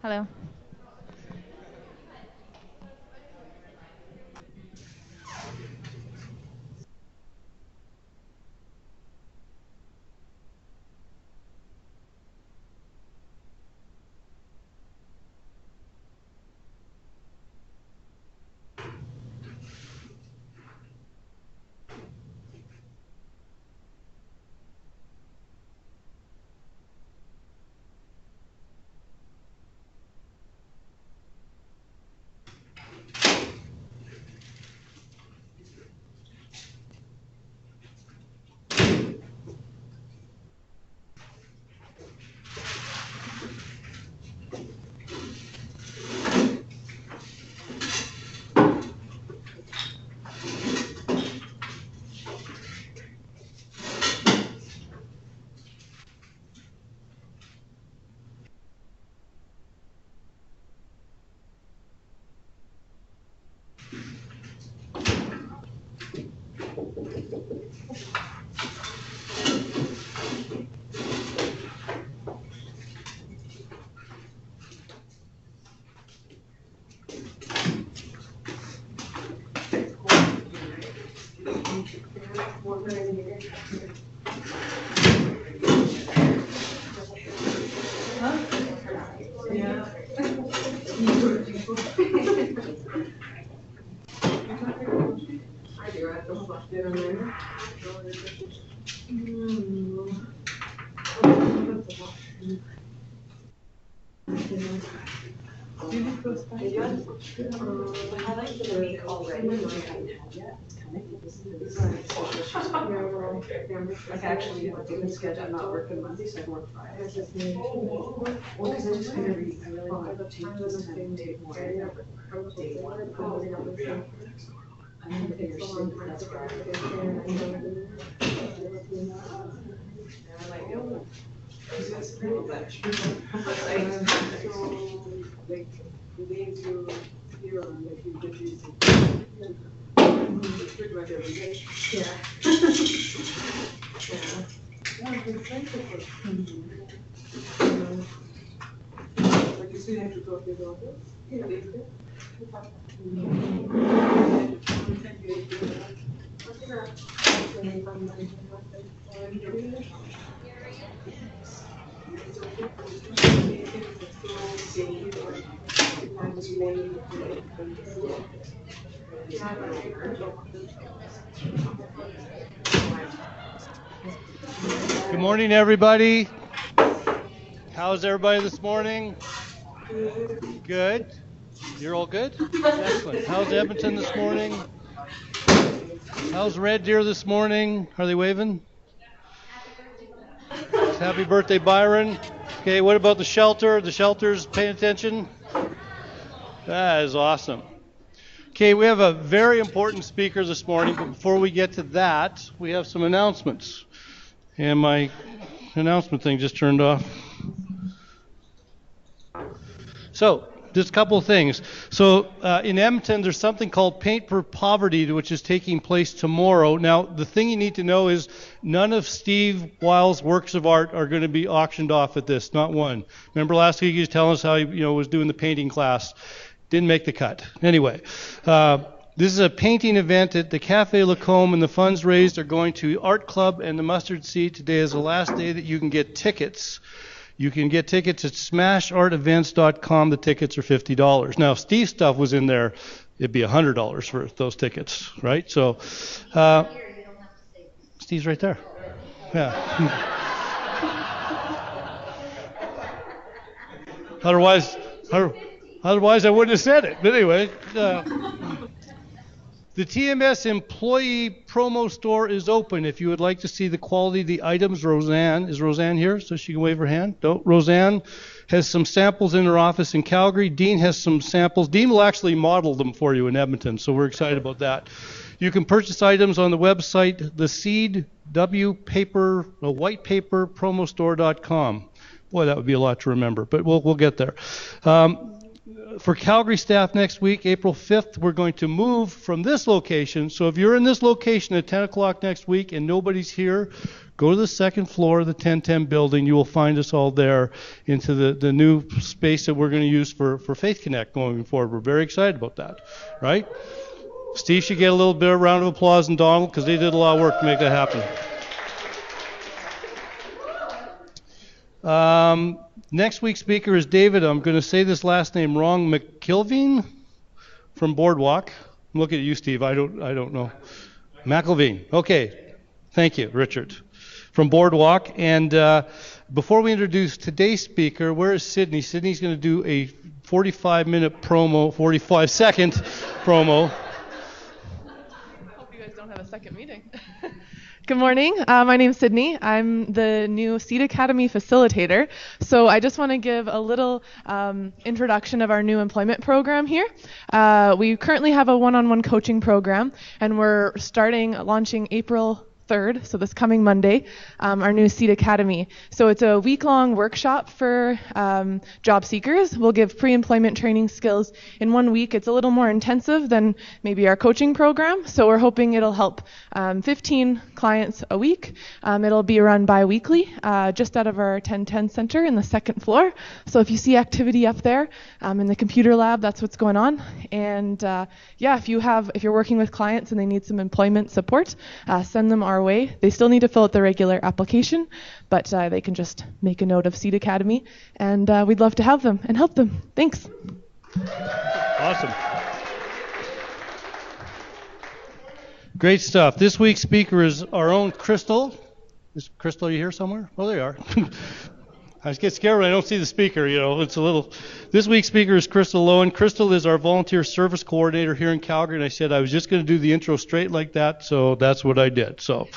Hello. Like actually, it's good. I'm not working Monday, so I work Friday. Well, because I just kind of I really want to take this time to take more in day one. I'm in the figure sleep, that's Friday. I like it. Because it's pretty much. Like, the days you here on, like, you get these. Pretty much every day. Yeah. But you still have to talk to your daughter? Yeah. Good morning, everybody. How's everybody this morning? Good. You're all good? Excellent. How's Edmonton this morning? How's Red Deer this morning? Are they waving? Happy birthday, Byron. Okay, what about the shelter? The shelter's paying attention? That is awesome. Okay, we have a very important speaker this morning, but before we get to that, we have some announcements. And my announcement thing just turned off. So, just a couple of things. So, in Edmonton, there's something called Paint for Poverty, which is taking place tomorrow. Now, the thing you need to know is none of Steve Wiles' works of art are going to be auctioned off at this, not one. Remember last week he was telling us how he was doing the painting class. Didn't make the cut. Anyway, this is a painting event at the Cafe Lacombe, and the funds raised are going to Art Club and the Mustard Seed. Today is the last day that you can get tickets. You can get tickets at smashartevents.com. The tickets are $50. Now, if Steve's stuff was in there, it'd be $100 for those tickets, right? So, Steve's right there. Yeah. Otherwise, I wouldn't have said it. But anyway, the TMS employee promo store is open. If you would like to see the quality of the items, is Roseanne here so she can wave her hand? No, Roseanne has some samples in her office in Calgary. Dean has some samples. Dean will actually model them for you in Edmonton, so we're excited about that. You can purchase items on the website, the Seed White Paper Promo Store.com. Boy, that would be a lot to remember, but we'll get there. For Calgary staff next week, April 5th, we're going to move from this location. So if you're in this location at 10 o'clock next week and nobody's here, go to the second floor of the 1010 building. You will find us all there into the new space that we're going to use for Faith Connect going forward. We're very excited about that, right? Steve should get a little bit of round of applause, and Donald, because they did a lot of work to make that happen. Next week's speaker is David, I'm going to say this last name wrong, McIlveen from Boardwalk. I'm looking at you, Steve. I don't know. McIlveen. Okay. Thank you, Richard. From Boardwalk. And before we introduce today's speaker, where is Sydney? Sydney's going to do a 45-minute promo, 45-second promo. Hope you guys don't have a second meeting. Good morning. My name's Sydney. I'm the new Seed Academy facilitator. So I just want to give a little introduction of our new employment program here. We currently have a one-on-one coaching program, and we're launching April 3rd, so this coming Monday, our new Seed Academy. So it's a week-long workshop for job seekers. We'll give pre-employment training skills in 1 week. It's a little more intensive than maybe our coaching program, so we're hoping it'll help 15 clients a week. It'll be run bi-weekly, just out of our 1010 center in the second floor. So if you see activity up there in the computer lab, that's what's going on. And yeah, if you're working with clients and they need some employment support, send them our way. They still need to fill out the regular application, but they can just make a note of Seed Academy, and we'd love to have them and help them. Thanks. Awesome. Great stuff. This week's speaker is our own Crystal. Is Crystal, are you here somewhere? Oh, there you are. I get scared when I don't see the speaker, it's a little. This week's speaker is Crystal Lowen. Crystal is our volunteer service coordinator here in Calgary, and I said I was just going to do the intro straight like that, so that's what I did. So.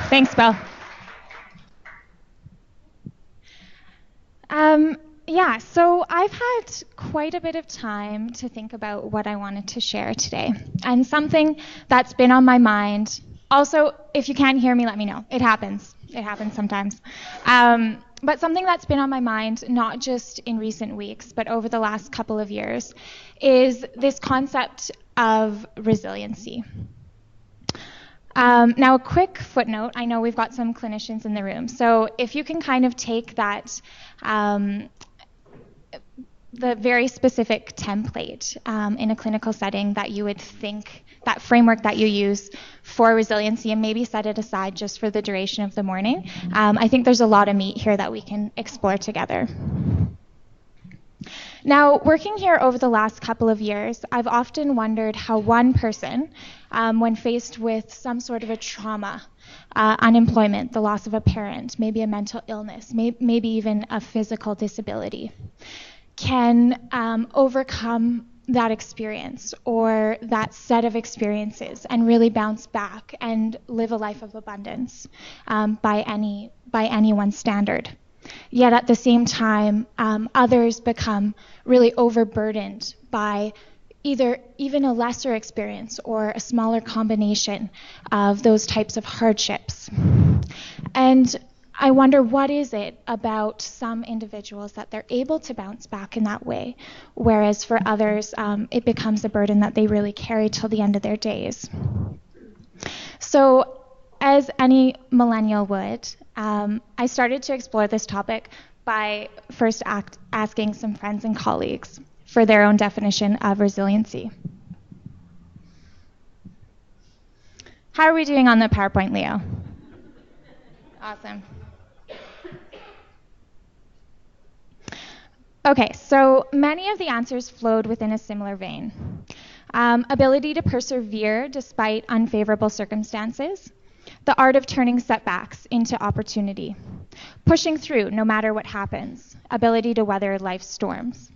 Thanks, Bill. Yeah, so I've had quite a bit of time to think about what I wanted to share today, and something that's been on my mind. Also, if you can't hear me, let me know. It happens. It happens sometimes. But something that's been on my mind, not just in recent weeks, but over the last couple of years, is this concept of resiliency. Now, a quick footnote. I know we've got some clinicians in the room. So if you can kind of take that, the very specific template in a clinical setting that you would think, that framework that you use for resiliency, and maybe set it aside just for the duration of the morning. I think there's a lot of meat here that we can explore together. Now, working here over the last couple of years, I've often wondered how one person, when faced with some sort of a trauma, unemployment, the loss of a parent, maybe a mental illness, maybe even a physical disability, can overcome that experience or that set of experiences and really bounce back and live a life of abundance by anyone's standard. Yet at the same time, others become really overburdened by either even a lesser experience or a smaller combination of those types of hardships. And I wonder, what is it about some individuals that they're able to bounce back in that way, whereas for others, it becomes a burden that they really carry till the end of their days. So, as any millennial would, I started to explore this topic by first asking some friends and colleagues for their own definition of resiliency. How are we doing on the PowerPoint, Leo? Awesome. Okay, so many of the answers flowed within a similar vein. Ability to persevere despite unfavorable circumstances, the art of turning setbacks into opportunity, pushing through no matter what happens, ability to weather life's storms.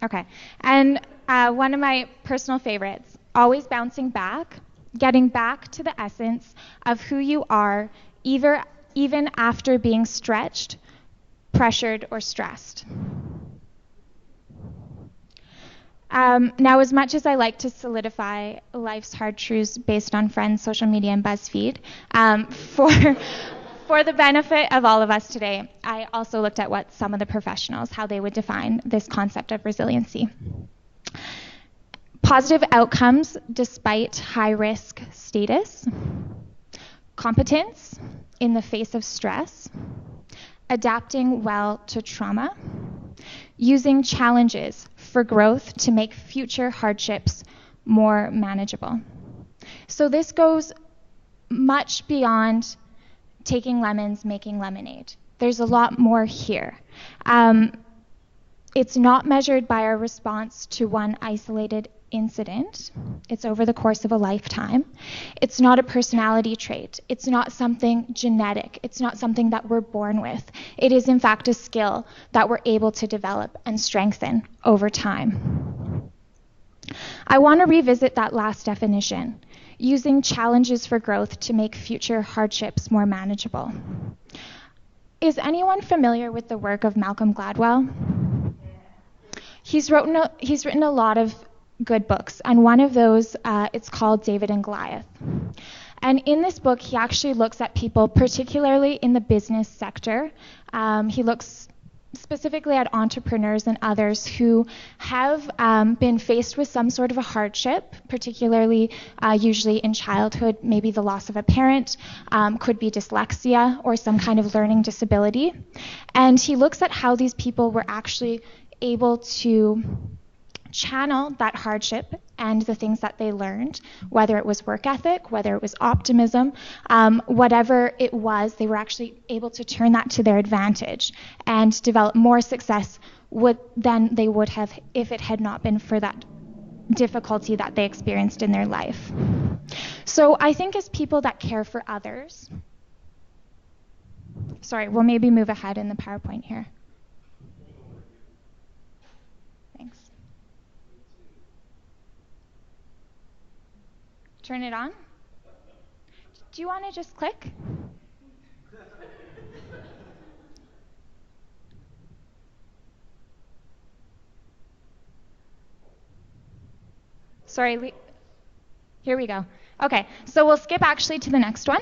Okay, and one of my personal favorites, always bouncing back, getting back to the essence of who you are, even after being stretched, pressured, or stressed. Now, as much as I like to solidify life's hard truths based on friends, social media, and BuzzFeed, for the benefit of all of us today, I also looked at what some of the professionals, how they would define this concept of resiliency. Positive outcomes despite high-risk status, competence in the face of stress, adapting well to trauma, using challenges for growth to make future hardships more manageable. So this goes much beyond taking lemons, making lemonade. There's a lot more here. It's not measured by our response to one isolated incident. It's over the course of a lifetime. It's not a personality trait. It's not something genetic. It's not something that we're born with. It is, in fact, a skill that we're able to develop and strengthen over time. I want to revisit that last definition, using challenges for growth to make future hardships more manageable. Is anyone familiar with the work of Malcolm Gladwell? He's written a lot of good books, and one of those, it's called David and Goliath. And in this book, he actually looks at people, particularly in the business sector. He looks specifically at entrepreneurs and others who have been faced with some sort of a hardship, particularly usually in childhood, maybe the loss of a parent, could be dyslexia or some kind of learning disability. And he looks at how these people were actually able to channel that hardship and the things that they learned, whether it was work ethic, whether it was optimism, whatever it was, they were actually able to turn that to their advantage and develop more success than they would have if it had not been for that difficulty that they experienced in their life. So I think as people that care for others, sorry, we'll maybe move ahead in the PowerPoint here. Thanks. Turn it on? Do you want to just click? Sorry, here we go. Okay, so we'll skip actually to the next one.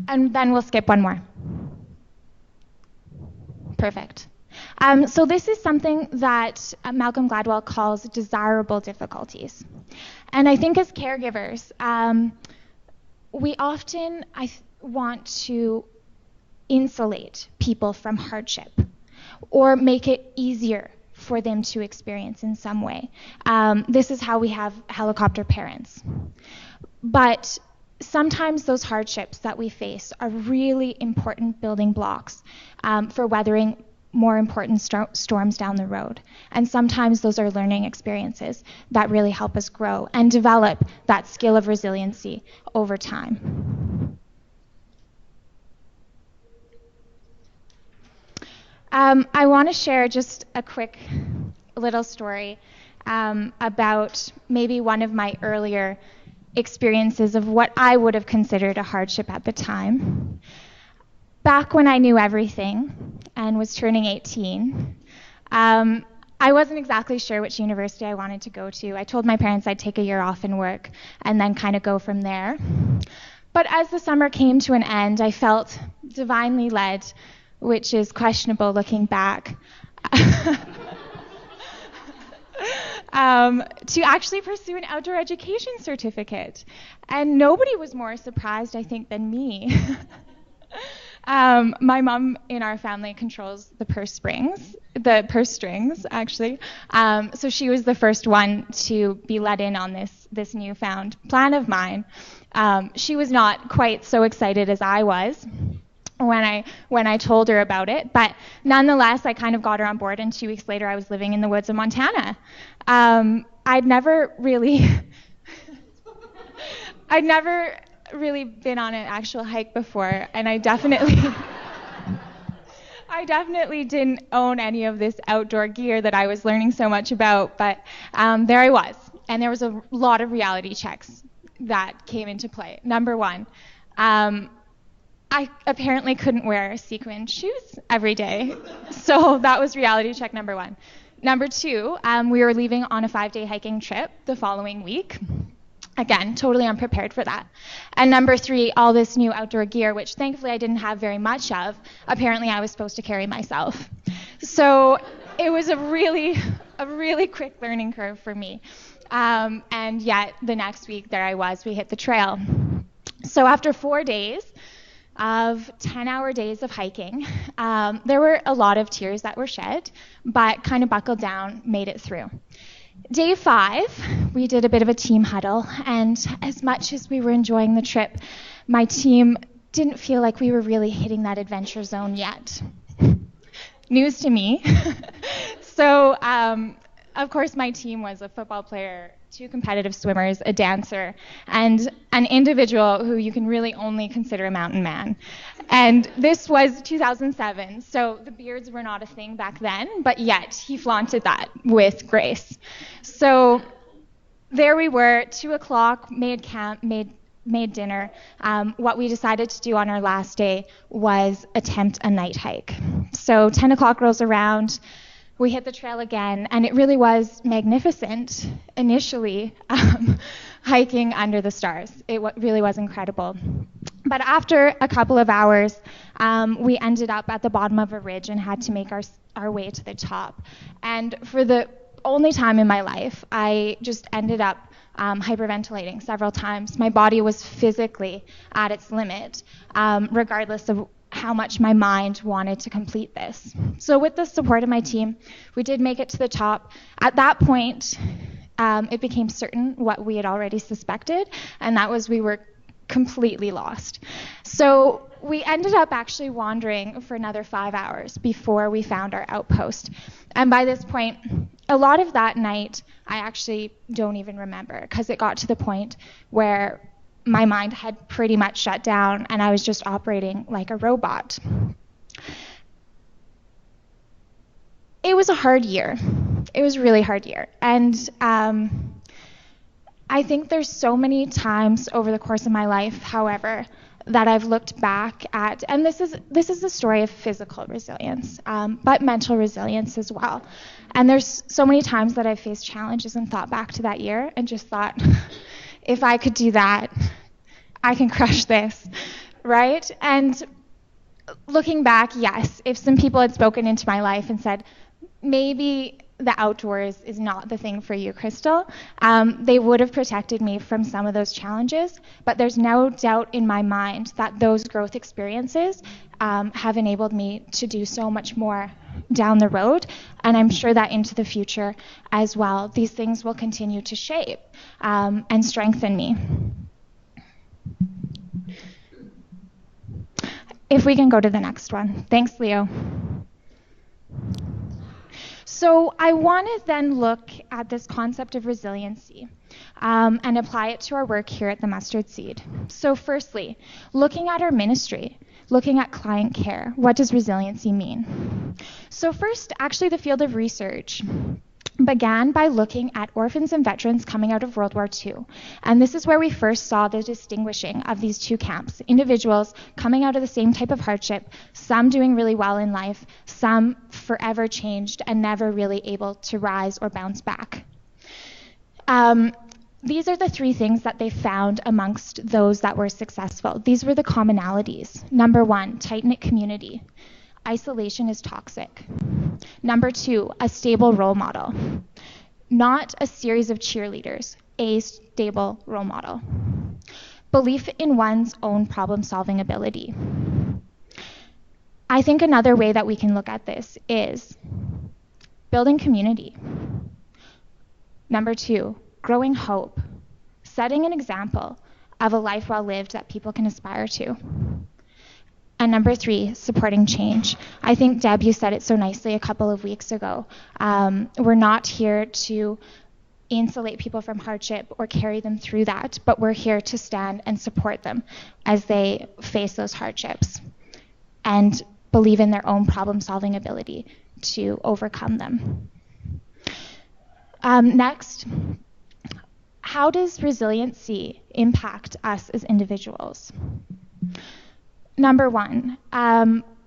And then we'll skip one more. Perfect. So this is something that Malcolm Gladwell calls desirable difficulties. And I think as caregivers, we often want to insulate people from hardship or make it easier for them to experience in some way. This is how we have helicopter parents. But sometimes those hardships that we face are really important building blocks for weathering more important storms down the road. And sometimes those are learning experiences that really help us grow and develop that skill of resiliency over time. I want to share just a quick little story about maybe one of my earlier experiences of what I would have considered a hardship at the time. Back when I knew everything and was turning 18, I wasn't exactly sure which university I wanted to go to. I told my parents I'd take a year off and work and then kind of go from there. But as the summer came to an end, I felt divinely led, which is questionable looking back, to actually pursue an outdoor education certificate. And nobody was more surprised, I think, than me. My mom in our family controls the purse strings, actually. So she was the first one to be let in on this newfound plan of mine. She was not quite so excited as I was when I told her about it, but nonetheless, I kind of got her on board, and 2 weeks later, I was living in the woods of Montana. I'd never really been on an actual hike before, and I definitely didn't own any of this outdoor gear that I was learning so much about, but there I was, and there was a lot of reality checks that came into play. Number one, I apparently couldn't wear sequin shoes every day. So that was reality check number 1. Number 2, we were leaving on a 5-day hiking trip the following week. Again, totally unprepared for that. And number 3, all this new outdoor gear, which thankfully I didn't have very much of, apparently I was supposed to carry myself. So it was a really quick learning curve for me. And yet the next week, there I was, we hit the trail. So after 4 days of 10-hour days of hiking, there were a lot of tears that were shed, but kind of buckled down, made it through. Day 5, we did a bit of a team huddle, and as much as we were enjoying the trip, my team didn't feel like we were really hitting that adventure zone yet. News to me. So, of course, my team was a football player, 2 competitive swimmers, a dancer, and an individual who you can really only consider a mountain man. And this was 2007, so the beards were not a thing back then, but yet he flaunted that with grace. So there we were, 2 o'clock, made camp, made dinner. What we decided to do on our last day was attempt a night hike. So 10 o'clock rolls around, we hit the trail again, and it really was magnificent initially, hiking under the stars. It really was incredible. But after a couple of hours, we ended up at the bottom of a ridge and had to make our way to the top. And for the only time in my life, I just ended up hyperventilating several times. My body was physically at its limit, regardless of how much my mind wanted to complete this. So with the support of my team, we did make it to the top. At that point, it became certain what we had already suspected, and that was we were completely lost. So we ended up actually wandering for another 5 hours before we found our outpost. And by this point, a lot of that night, I actually don't even remember, because it got to the point where my mind had pretty much shut down and I was just operating like a robot. It was a hard year. It was a really hard year. And I think there's so many times over the course of my life, however, that I've looked back at, and this is the story of physical resilience, but mental resilience as well. And there's so many times that I've faced challenges and thought back to that year and just thought, if I could do that, I can crush this, right? And looking back, yes, if some people had spoken into my life and said, maybe the outdoors is not the thing for you, Crystal, they would have protected me from some of those challenges, but there's no doubt in my mind that those growth experiences have enabled me to do so much more down the road, and I'm sure that into the future as well, these things will continue to shape and strengthen me. If we can go to the next one. Thanks, Leo. So I want to then look at this concept of resiliency and apply it to our work here at the Mustard Seed. So firstly, looking at our ministry, looking at client care, what does resiliency mean? So first, actually the field of research began by looking at orphans and veterans coming out of World War II. And this is where we first saw the distinguishing of these 2 camps, individuals coming out of the same type of hardship, some doing really well in life, some forever changed and never really able to rise or bounce back. These are the 3 things that they found amongst those that were successful. These were the commonalities. Number 1, tight-knit community. Isolation is toxic. Number 2, a stable role model. Not a series of cheerleaders, a stable role model. Belief in one's own problem-solving ability. I think another way that we can look at this is building community. Number 2, growing hope. Setting an example of a life well lived that people can aspire to. And number 3, supporting change. I think, Deb, you said it so nicely a couple of weeks ago. We're not here to insulate people from hardship or carry them through that, but we're here to stand and support them as they face those hardships and believe in their own problem-solving ability to overcome them. Next, how does resiliency impact us as individuals? Number one,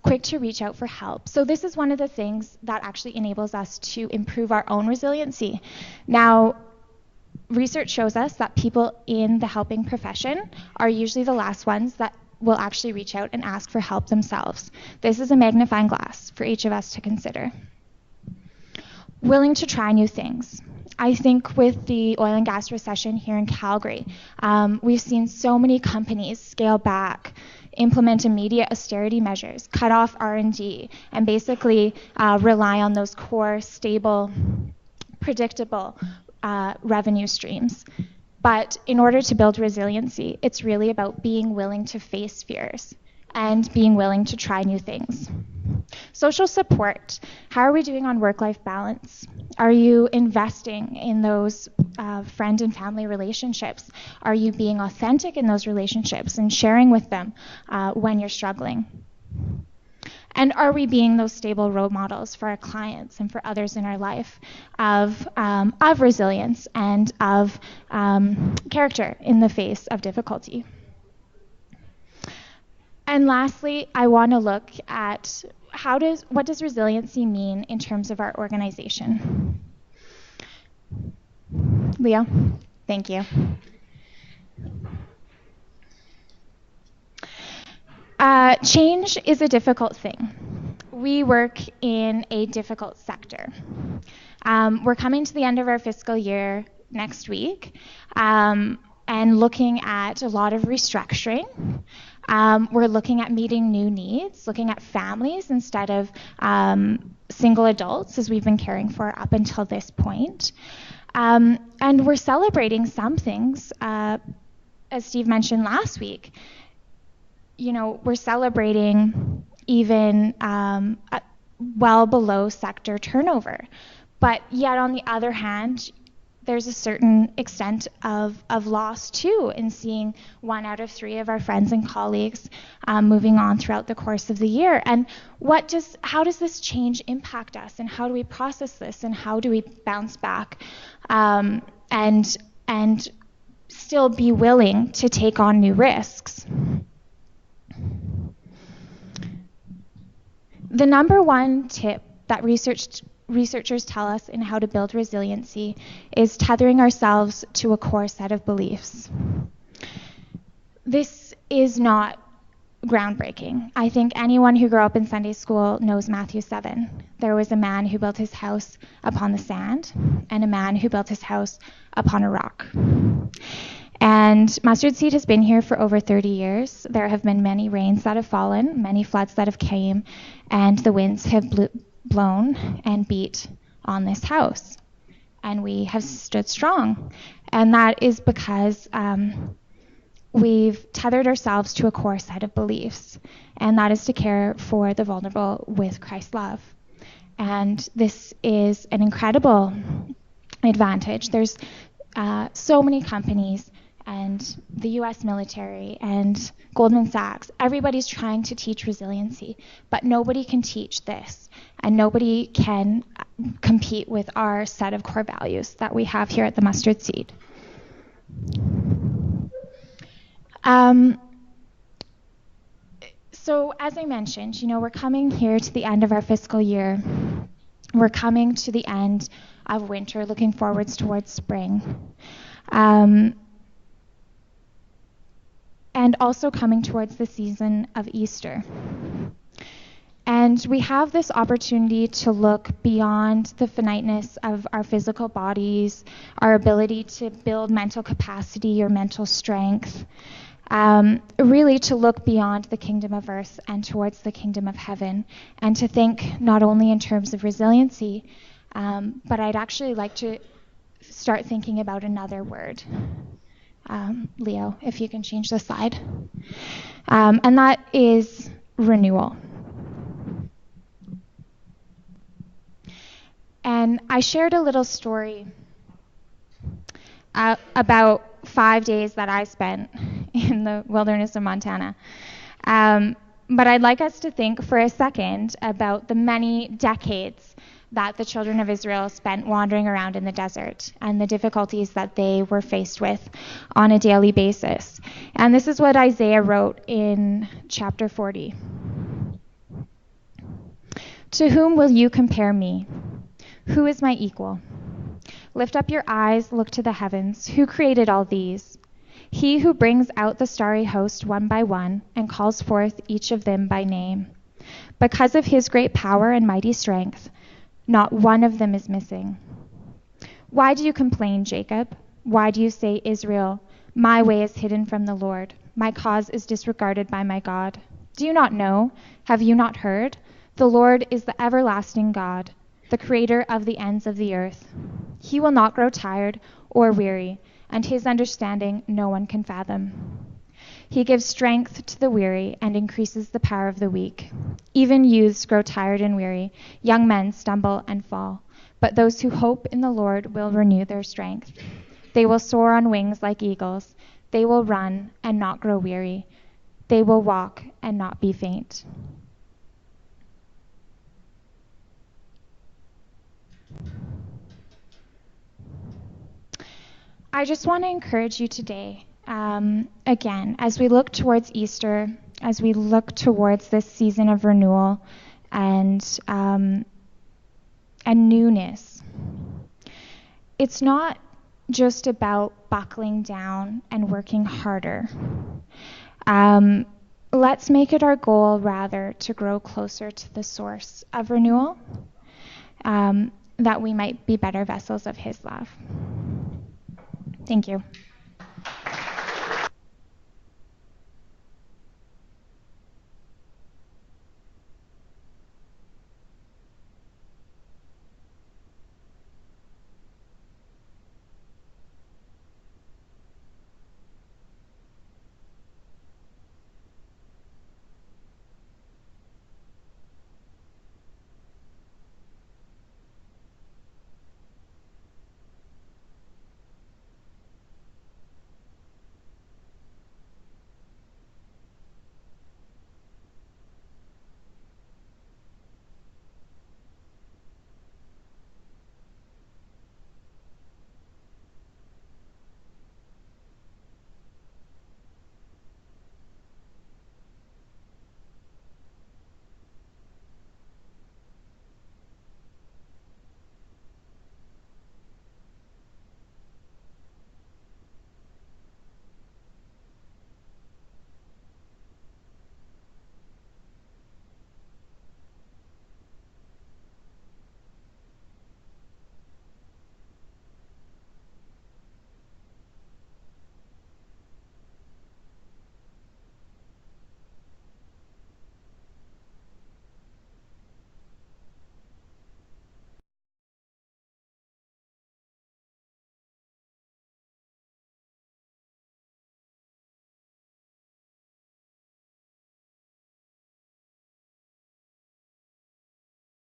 quick to reach out for help. So this is one of the things that actually enables us to improve our own resiliency. Now, research shows us that people in the helping profession are usually the last ones that will actually reach out and ask for help themselves. This is a magnifying glass for each of us to consider. Willing to try new things. I think with the oil and gas recession here in Calgary, we've seen so many companies scale back, implement immediate austerity measures, cut off R&D, and basically rely on those core, stable, predictable revenue streams. But in order to build resiliency, it's really about being willing to face fears and being willing to try new things. Social support. How are we doing on work-life balance? Are you investing in those friend and family relationships? Are you being authentic in those relationships and sharing with them when you're struggling? And are we being those stable role models for our clients and for others in our life of resilience and of character in the face of difficulty? And lastly, I want to look at what does resiliency mean in terms of our organization? Leo, thank you. Change is a difficult thing. We work in a difficult sector. We're coming to the end of our fiscal year next week and looking at a lot of restructuring. We're looking at meeting new needs, looking at families instead of single adults as we've been caring for up until this point. And we're celebrating some things, as Steve mentioned last week. You know, we're celebrating even well below sector turnover. But yet on the other hand, there's a certain extent of loss too in seeing 1 out of 3 of our friends and colleagues moving on throughout the course of the year. And how does this change impact us, and how do we process this, and how do we bounce back and still be willing to take on new risks? The number one tip that researchers tell us in how to build resiliency is tethering ourselves to a core set of beliefs. This is not groundbreaking. I think anyone who grew up in Sunday school knows Matthew 7. There was a man who built his house upon the sand, and a man who built his house upon a rock. And Mustard Seed has been here for over 30 years. There have been many rains that have fallen, many floods that have came, and the winds have blown and beat on this house. And we have stood strong. And that is because we've tethered ourselves to a core set of beliefs. And that is to care for the vulnerable with Christ's love. And this is an incredible advantage. There's so many companies and the US military and Goldman Sachs, everybody's trying to teach resiliency, but nobody can teach this, and nobody can compete with our set of core values that we have here at the Mustard Seed. So as I mentioned, we're coming here to the end of our fiscal year. We're coming to the end of winter, looking forwards towards spring. And also coming towards the season of Easter. And we have this opportunity to look beyond the finiteness of our physical bodies, our ability to build mental capacity or mental strength, really to look beyond the kingdom of earth and towards the kingdom of heaven, and to think not only in terms of resiliency, but I'd actually like to start thinking about another word. Leo, if you can change the slide. And that is renewal. And I shared a little story about 5 days that I spent in the wilderness of Montana. But I'd like us to think for a second about the many decades that the children of Israel spent wandering around in the desert and the difficulties that they were faced with on a daily basis. And this is what Isaiah wrote in chapter 40. To whom will you compare me? Who is my equal? Lift up your eyes, look to the heavens. Who created all these? He who brings out the starry host one by one and calls forth each of them by name. Because of his great power and mighty strength, not one of them is missing. Why do you complain, Jacob? Why do you say, Israel, my way is hidden from the Lord. My cause is disregarded by my God. Do you not know? Have you not heard? The Lord is the everlasting God, the creator of the ends of the earth. He will not grow tired or weary, and his understanding no one can fathom. He gives strength to the weary and increases the power of the weak. Even youths grow tired and weary, young men stumble and fall. But those who hope in the Lord will renew their strength. They will soar on wings like eagles. They will run and not grow weary. They will walk and not be faint. I just want to encourage you today, again, as we look towards Easter, as we look towards this season of renewal and newness. It's not just about buckling down and working harder. Let's make it our goal, rather, to grow closer to the source of renewal, that we might be better vessels of his love. Thank you.